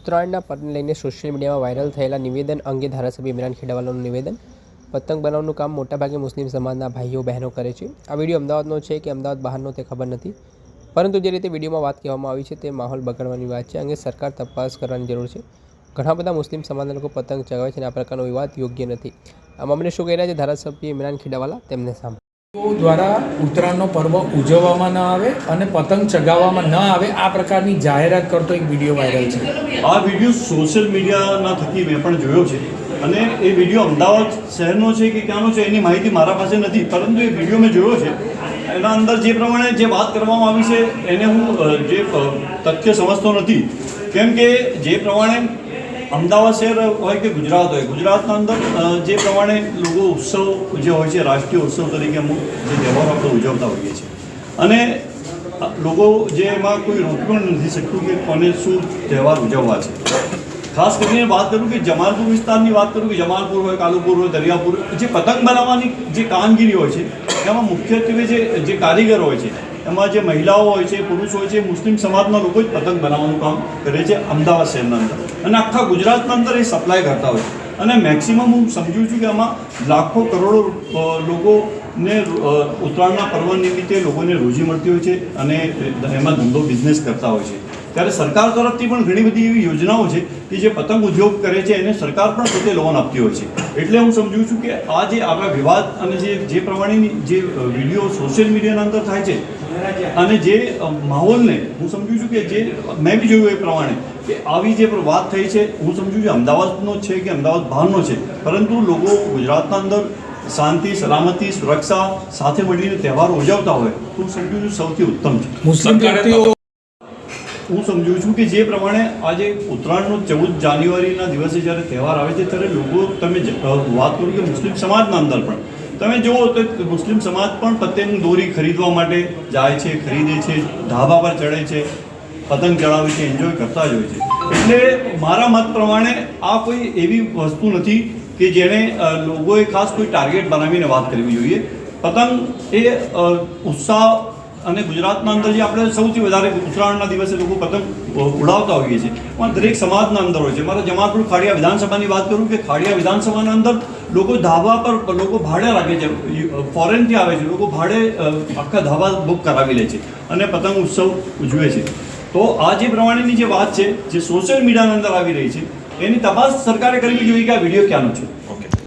ઉત્તરાયણના પર્વને લઈને સોશિયલ મીડિયામાં વાયરલ થયેલા નિવેદન અંગે ધારાસભ્ય ઇમરાન ખેડાવાલાનું નિવેદન. પતંગ બનાવવાનું કામ મોટાભાગે મુસ્લિમ સમાજના ભાઈઓ બહેનો કરે છે. આ વિડીયો અમદાવાદનો છે કે અમદાવાદ બહારનો તે ખબર નથી, પરંતુ જે રીતે વિડીયોમાં વાત કહેવામાં આવી છે તે માહોલ બગાડવાની વાત છે. અંગે સરકાર તપાસ કરવાની જરૂર છે. ઘણા બધા મુસ્લિમ સમાજના લોકો પતંગ ચગાવે છે અને આ પ્રકારનો વિવાદ યોગ્ય નથી. આ મામલે શું કહી રહ્યા છે ધારાસભ્ય ઇમરાન ખેડાવાલા, તેમને સાંભળો. દ્વારા ઉત્તરાયણનો પર્વ ઉજવવામાં ન આવે અને પતંગ ચગાવવામાં ન આવે આ પ્રકારની જાહેરાત કરતો એક વિડીયો વાયરલ છે. આ વિડીયો સોશિયલ મીડિયાના થકી મેં પણ જોયો છે અને એ વિડીયો અમદાવાદ શહેરનો છે કે ક્યાંનો છે એની માહિતી મારા પાસે નથી, પરંતુ એ વિડીયો મેં જોયો છે. એના અંદર જે પ્રમાણે જે વાત કરવામાં આવી છે એને હું જે તથ્ય સમજતો નથી, કેમ કે જે પ્રમાણે અમદાવાદ શહેર હોય કે ગુજરાત હોય, ગુજરાતના અંદર જે પ્રમાણે લોકો ઉત્સવ જે હોય છે, રાષ્ટ્રીય ઉત્સવ તરીકે અમુક જે તહેવારો આપણે ઉજવતા હોઈએ છીએ અને લોકો જે એમાં કોઈ રોકી પણ નથી શકતું કે કોને શું તહેવાર ઉજવવા છે. ખાસ કરીને વાત કરું કે જમાલપુર વિસ્તારની વાત કરું કે જમાલપુર હોય, કાલુપુર હોય, દરિયાપુર, જે પતંગ બનાવવાની જે કામગીરી હોય છે એમાં મુખ્યત્વે જે કારીગર હોય છે એમાં જે મહિલાઓ હોય છે, પુરુષ હોય છે, મુસ્લિમ સમાજના લોકો જ પતંગ બનાવવાનું કામ કરે છે અમદાવાદ શહેરના અંદર અને આખા ગુજરાતના અંદર એ સપ્લાય કરતા હોય છે. અને મેક્સિમમ હું સમજું છું કે આમાં લાખો કરોડો લોકોને ઉત્તરાયણના પર્વ નિમિત્તે લોકોને રોજી મળતી હોય છે અને એમાં ધંધો બિઝનેસ કરતા હોય છે. ત્યારે સરકાર તરફથી પણ ઘણી બધી એવી યોજનાઓ છે કે જે પતંગ ઉદ્યોગ કરે છે એને સરકાર પણ પોતે લોન આપતી હોય છે. એટલે હું સમજું છું કે આ જે આપણા વિવાદ અને જે પ્રમાણેની જે વિડીયો સોશિયલ મીડિયાના અંદર થાય છે અને જે માહોલને હું સમજું છું કે જે મેં બી જોયું એ પ્રમાણે કે આવી જે વાત થઈ છે, હું સમજું છું અમદાવાદનો છે કે અમદાવાદ બહારનો છે, પરંતુ લોકો ગુજરાતના અંદર શાંતિ, સલામતી, સુરક્ષા સાથે મળીને તહેવારો ઉજવતા હોય તો હું સમજું છું સૌથી ઉત્તમ છે. મુસ્લિમ વ્યક્તિઓ હું સમજું છું કે જે પ્રમાણે આજે ઉત્તરાયણનો 14 જાન્યુઆરીના દિવસે જ્યારે તહેવાર આવે છે ત્યારે લોકો, તમે વાત કરો કે મુસ્લિમ સમાજના અંદર પણ તમે જુઓ તો મુસ્લિમ સમાજ પણ પતંગ દોરી ખરીદવા માટે જાય છે, ખરીદે છે, ધાબા પર ચડે છે, પતંગ ચડાવે છે, એન્જોય કરતા જ હોય છે. એટલે મારા મત પ્રમાણે આ કોઈ એવી વસ્તુ નથી કે જેને લોકોએ ખાસ કોઈ ટાર્ગેટ બનાવીને વાત કરવી જોઈએ. પતંગ એ ઉત્સાહ અને ગુજરાતના અંદર જે આપણે સૌથી વધારે ઉત્તરાયણના દિવસે લોકો પતંગ ઉડાવતા હોઈએ છીએ પણ દરેક સમાજના અંદર હોય છે. મારા જમાલપુર ખાડિયા વિધાનસભાની વાત કરું કે ખાડિયા વિધાનસભાના અંદર લોકો ધાબા પર લોકો ભાડે રાખે છે, ફોરેનથી આવે છે, લોકો ભાડે આખા ધાબા બુક કરાવી લે છે અને પતંગ ઉત્સવ ઉજવે છે. તો આ જે પ્રમાણેની જે વાત છે જે સોશિયલ મીડિયાના અંદર આવી રહી છે એની તપાસ સરકારે કરવી જોઈએ કે આ વિડીયો ક્યાંનો છે.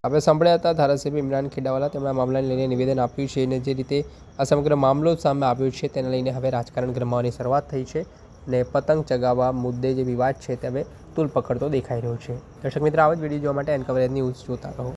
આપણે સાંભળ્યા હતા ધારાસભ્ય ઇમરાન ખેડાવાલા. તેમણે આ મામલાને લઈને નિવેદન આપ્યું છે અને જે રીતે આ સમગ્ર મામલો સામે આવ્યો છે તેને લઈને હવે રાજકારણ ગરમાવાની શરૂઆત થઈ છે અને પતંગ ચગાવવા મુદ્દે જે વિવાદ છે તે હવે તૂલ પકડતો દેખાઈ રહ્યો છે. દર્શક મિત્ર, આવા જ વિડીયો જોવા માટે એનકવરેજ ન્યૂઝ જોતા રહો.